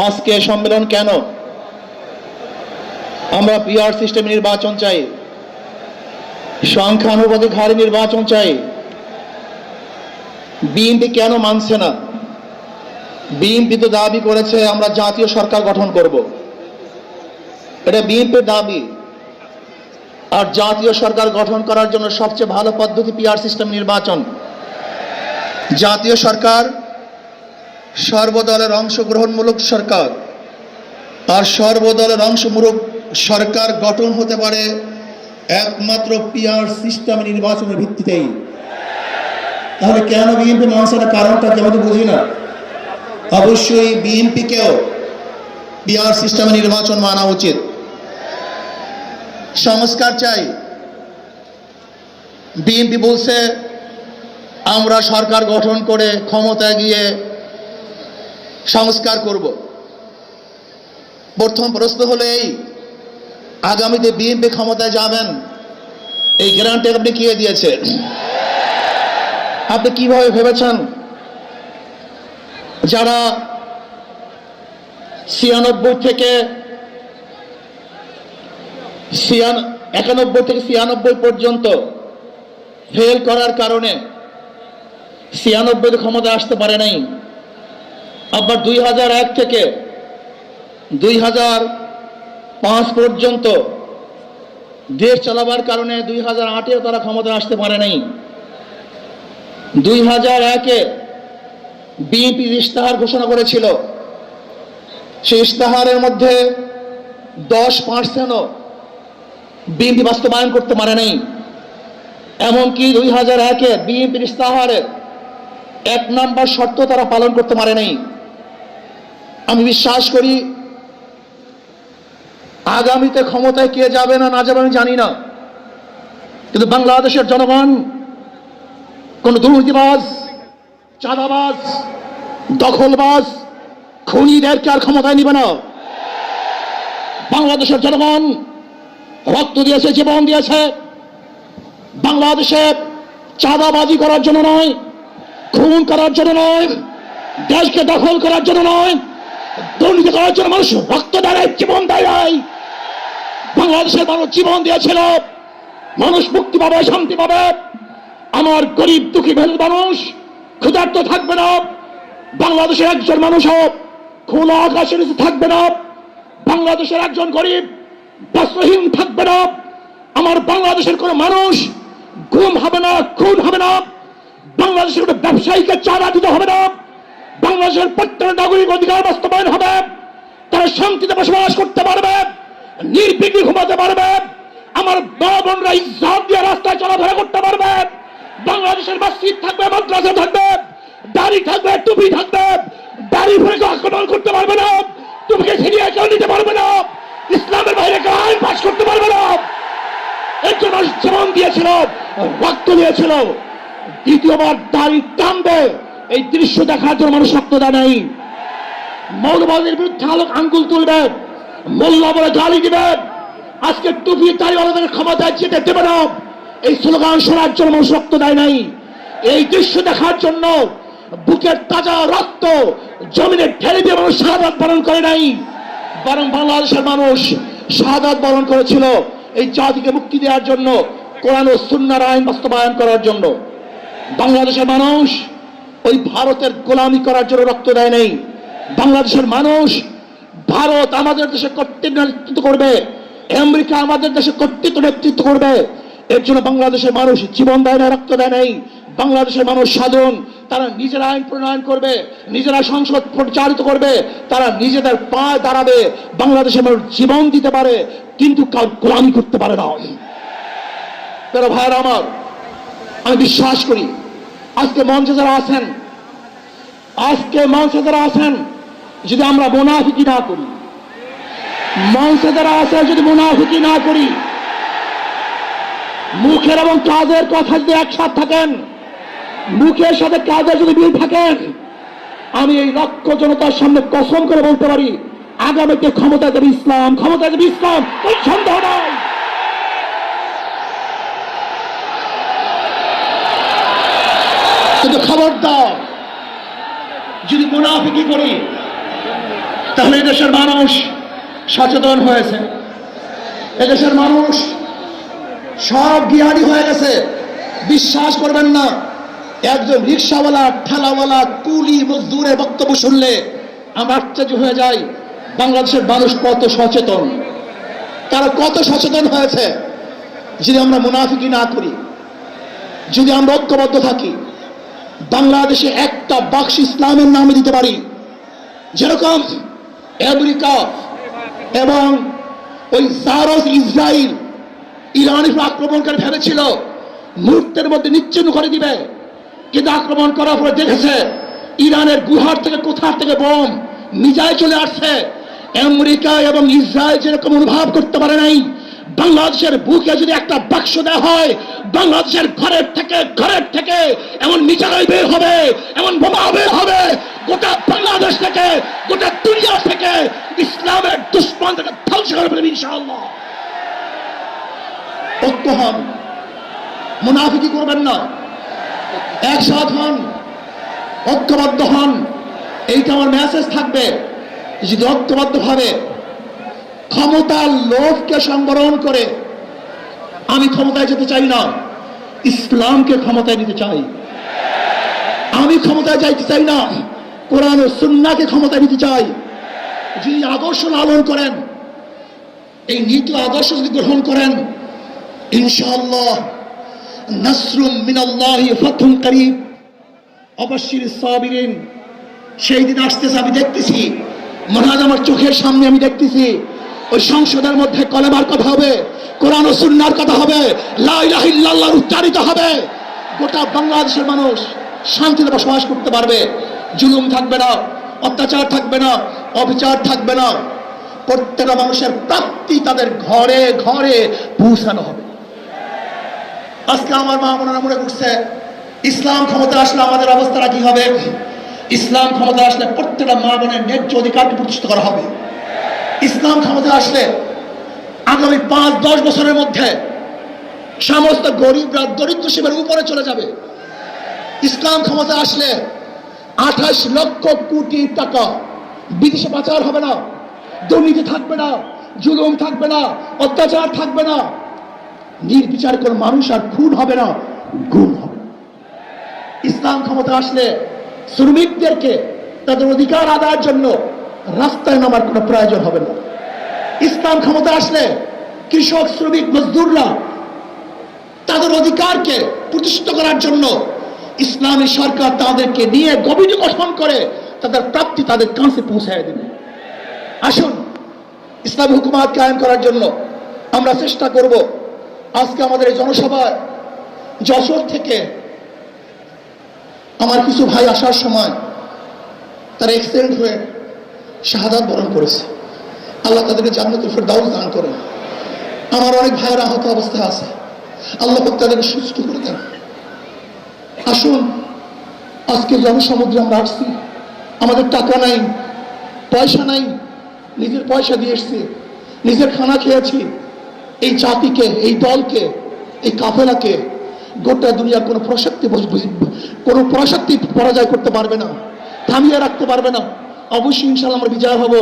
আজকে সম্মেলন কেন? আমরা পিআর সিস্টেমে নির্বাচন চাই, সংখ্যানুপাতিক হারে নির্বাচন চাই। বিএনপি কেন মানছে না? বিএনপি তো দাবি করেছে আমরা জাতীয় সরকার গঠন করব, এটা বিএনপির দাবি। আর জাতীয় সরকার গঠন করার জন্য সবচেয়ে ভালো পদ্ধতি পিআর সিস্টেম নির্বাচন। জাতীয় সরকার সর্বদলের অংশগ্রহণমূলক সরকার, আর সর্বদলের অংশমূলক সরকার গঠন হতে পারে একমাত্র পিআর সিস্টেম নির্বাচনের ভিত্তিতেই। তাহলে কেন বিএনপি মানছে না? কারণটা কি আমাদের বুঝি না? অবশ্যই বিএনপিকেও পিআর সিস্টেমে নির্বাচন মানা উচিত। সংস্কার চাই। বিএনপি বলছে আমরা সরকার গঠন করে ক্ষমতায় গিয়ে সংস্কার করব। প্রথম প্রশ্ন হলো এই, আগামীতে বিএনপি ক্ষমতায় যাবেন, এই গ্যারান্টি আপনি কে দিয়েছে? আপনি কিভাবে ভেবেছেন যারা 91 থেকে 96 পর্যন্ত ফেল করার কারণে 96 ক্ষমতা আসতে পারে নাই, আবার 2001 থেকে 2005 পর্যন্ত দেশ চালাবার কারণে 2008-এও তারা ক্ষমতা আসতে পারে নাই। 2001-এ বিএনপি ইশতেহার ঘোষণা করেছিল, সেই ইশতেহারের মধ্যে 10%ও বিএনপি বাস্তবায়ন করতে পারে নাই। এমনকি 2001-এ বিএনপির ইশতেহারের 1 নম্বর শর্ত তারা পালন করতে পারে নাই। আমি বিশ্বাস করি আগামীতে ক্ষমতায় কে যাবে না না যাবে আমি জানি না, কিন্তু বাংলাদেশের জনগণ কোন দুর্নীতিবাজ, চাঁদাবাজ, দখলবাজ, খুনিদেরকে আর ক্ষমতায় নিবে না। বাংলাদেশের জনগণ রক্ত দিয়েছে, জীবন দিয়েছে বাংলাদেশে চাঁদাবাজি করার জন্য নয়, খুন করার জন্য নয়, দেশকে দখল করার জন্য নয়, দুর্নীতি করার জন্য মানুষ রক্ত দেয়, জীবন দেয়। বাংলাদেশের মানুষ জীবন দিয়েছিল, মানুষ মুক্তি পাবে, শান্তি পাবে। আমার গরিব দুঃখী মানুষ ক্ষুধার্ত থাকবে না, বাংলাদেশের একজন মানুষও খোলা আকাশের নিচে থাকবে না, বাংলাদেশের একজন গরিব বস্ত্রহীন থাকবে না, আমার বাংলাদেশের কোন মানুষ গুম হবে না, খুন হবে না, বাংলাদেশের কোন ব্যবসায়ীকে চাঁদা দিতে হবে না, বাংলাদেশের প্রত্যেক নাগরিক অধিকার বাস্তবায়ন হবে, তারা শান্তিতে বসবাস করতে পারবে, নির্বিঘ্নে ঘুমাতে পারবে, আমার মা বোনরা ইজ্জত দিয়ে রাস্তায় চলাফেরা করতে পারবে, বাংলাদেশের মসজিদ থাকবে, মাদ্রাসা থাকবে, দাড়ি থাকবে, টুপি থাকবে, দাড়ি ভরে আক্রমণ করতে পারবে না, টুপিকে ছিনিয়ে কেউ নিতে পারবে না, ইসলামের বাইরে কেউ আইন পাশ করতে পারবে না। এর জন্য জীবন দিয়েছিল, রক্ত দিয়েছিল। দ্বিতীয়বার দাড়ি টানবে এই দৃশ্য দেখার জন্য মানুষ রক্ত দেয় নাই। মৌলবাদীর বিরুদ্ধে আঙ্গুল তুলবে, মোল্লা বলে গালি দিবে, আজকে টুপি দাড়িওয়ালাদের ক্ষমতায় যেতে দেবে না, এই স্লোগান শোনার জন্য মানুষ রক্ত দেয় নাই। এই দৃশ্য দেখার জন্য বুকের তাজা রক্ত জমিনে ঢেলে দিয়ে মানুষ শাহাদাত বরণ করে নাই, বরং বাংলাদেশের মানুষ শাহাদাত বরণ করেছিল এই জাতিকে মুক্তি দেওয়ার জন্য, কোরআন ও সুন্নাহর আইন বাস্তবায়ন করার জন্য। বাংলাদেশের মানুষ ওই ভারতের গোলামি করার জন্য রক্ত দেয় নাই। বাংলাদেশের মানুষ ভারত আমাদের দেশে কর্তৃত্ব নেতৃত্ব করবে, আমেরিকা আমাদের দেশে কর্তৃত্ব নেতৃত্ব করবে, এর জন্য বাংলাদেশের মানুষ জীবন দেয় না, রক্ত দেয় নাই। বাংলাদেশের মানুষ সাধারণ, তারা নিজেরা আইন প্রণয়ন করবে, নিজেরা সংসদ পরিচালিত করবে, তারা নিজেদের পায়ে দাঁড়াবে, বাংলাদেশের মানুষ জীবন দিতে পারে কিন্তু কার গোলামি করতে পারে না। তারা ভাইয়েরা আমার, আমি বিশ্বাস করি আজকে মঞ্চে যারা আছেন, যদি আমরা মুনাফিকি না করি, মঞ্চে যারা আছে যদি মুনাফিকি না করি, মুখের এবং কাজের কথা যদি একসাথে থাকেন, মুখের সাথে কাজের যদি মিল থাকেন, আমি এই লক্ষ জনতার সামনে কসম করে বলতে পারি আগামীতে ক্ষমতা দেবে ইসলাম, ক্ষমতা দেবে ইসলাম, কোন সন্দেহ নাই। কিন্তু খবরদার যদি মুনাফিকি করি, তাহলে এদেশের মানুষ সচেতন হয়েছে, এদেশের মানুষ সব জ্ঞানী হয়ে গেছে। বিশ্বাস করবেন না, একজন রিক্সাওয়ালা, ঠেলাওয়ালা, কুলি মজদুরের বক্তব্য শুনলে আমরা আশ্চর্য হয়ে যাই বাংলাদেশের মানুষ কত সচেতন, তারা কত সচেতন হয়েছে। যদি আমরা মুনাফিকি না করি, যদি আমরা ঐক্যবদ্ধ থাকি, বাংলাদেশে একটা বাক্স ইসলামের নামে দিতে পারি। যেরকম আমেরিকা এবং ওই জারস ইসরায়েল ইরানের আক্রমণ করে ভেবেছিল মুহূর্তের মধ্যে নিচ্ছিন্ন করে দিবে, কিন্তু আক্রমণ করার পরে দেখেছে ইরানের গুহার থেকে কোথার থেকে বোম মিজাইল চলে আসছে। আমেরিকা এবং ইসরায়েল যেরকম অনুভব করতে পারে নাই, বাংলাদেশের বুকে যদি একটা বাক্স দেওয়া হয়, বাংলাদেশের ঘরের থেকে এমন মিসাইল বের হবে, এমন বোমা বের হবে, গোটা বাংলাদেশ থেকে, গোটা দুনিয়া থেকে ইসলামের দুশ্মনকে ধ্বংস করে ফেলবে ইনশাআল্লাহ। ঐক্য হন, মুনাফিকি করবেন না, একসাথ হন, ঐক্যবদ্ধ হন। এইটা আমার মেসেজ থাকবে। যদি ঐক্যবদ্ধ ভাবে ক্ষমতার লোভকে সংবরণ করে, আমি ক্ষমতায় যেতে চাই না, ইসলামকে ক্ষমতায় নিতে চাই। আমি ক্ষমতায় যাইতে চাই না, কোরআন ও সুন্নাহকে ক্ষমতায় নিতে চাই। যিনি আদর্শ লালন করেন, এই নীতি আদর্শ যদি গ্রহণ করেন, ইনশাআল্লাহ নাসরুম মিনাল্লাহি ফাতহুন করিব, অবশ্যই সাবিরিন। সেই দিন আসতেছে, আমি দেখতেছি, মহারাজ আমার চোখের সামনে আমি দেখতেছি। ওই সংসদের মধ্যে কলেমার কথা হবে, কোরআন ও সুন্নাহর কথা হবে, লা ইলাহা ইল্লাল্লাহ উচ্চারিত হবে। গোটা বাংলাদেশের মানুষ শান্তিতে বসবাস করতে পারবে, জুলুম থাকবে না, অত্যাচার থাকবে না, অবিচার থাকবে না। প্রত্যেকটা মানুষের প্রাপ্তি তাদের ঘরে ঘরে পৌঁছানো হবে। আজকে আমার মা বোনেরা মনে করছে ইসলাম ক্ষমতা আসলে আমাদের অবস্থাটা কি হবে। ইসলাম ক্ষমতা আসলে প্রত্যেকটা মা বোনের ন্যায্য অধিকারকে প্রতিষ্ঠিত করা হবে। ইসলাম ক্ষমতা আসলে আগামী 5-10 বছরের মধ্যে সমস্ত গরিবরা দরিদ্র সীমার উপরে চলে যাবে। ইসলাম ক্ষমতা আসলে 28 লক্ষ কোটি টাকা বিদেশে পাচার হবে না, দুর্নীতি থাকবে না, জুলুম থাকবে না, অত্যাচার থাকবে না, নির্বিচার কোন মানুষ আর খুন হবে না, গুম হবে। ইসলাম ক্ষমতা আসলে শ্রমিকদেরকে তাদের অধিকার আদায়ের জন্য রাস্তায় নামার কোনো প্রয়োজন হবে না। ইসলাম ক্ষমতা আসলে কৃষক, শ্রমিক, মজদুররা তাদের অধিকারকে প্রতিষ্ঠিত করার জন্য ইসলামী সরকার তাদেরকে নিয়ে কমিটি গঠন করে তাদের প্রাপ্তি তাদের কাছে পৌঁছায় দেবে। আসুন, ইসলামী হুকুমাত কায়েম করার জন্য আমরা চেষ্টা করব। আজকে আমাদের এই জনসভায় যশোর থেকে আমার কিছু ভাই আসার সময় তারা অ্যাক্সিডেন্ট হয়ে শাহাদাত বরণ করেছে। আল্লাহ তাদেরকে জান্নাতুল ফেরদাউস দান করেন। আমার অনেক ভাইয়েরা আহত অবস্থায় আছে, আল্লাহ তাদেরকে সুস্থ করে দেন। আসুন, আজকে জনসমুদ্রে আমরা আসছি, আমাদের টাকা নাই, পয়সা নাই, নিজের পয়সা দিয়ে এসছি, নিজের খানা খেয়েছি। এই জাতিকে, এই দলকে, এই কাফেলাকে গোটা দুনিয়ার কোনো প্রশক্তি পরাজয় করতে পারবে না, থামিয়ে রাখতে পারবে না। অবশ্যই ইনশাআল্লাহ আমরা বিজয় হব।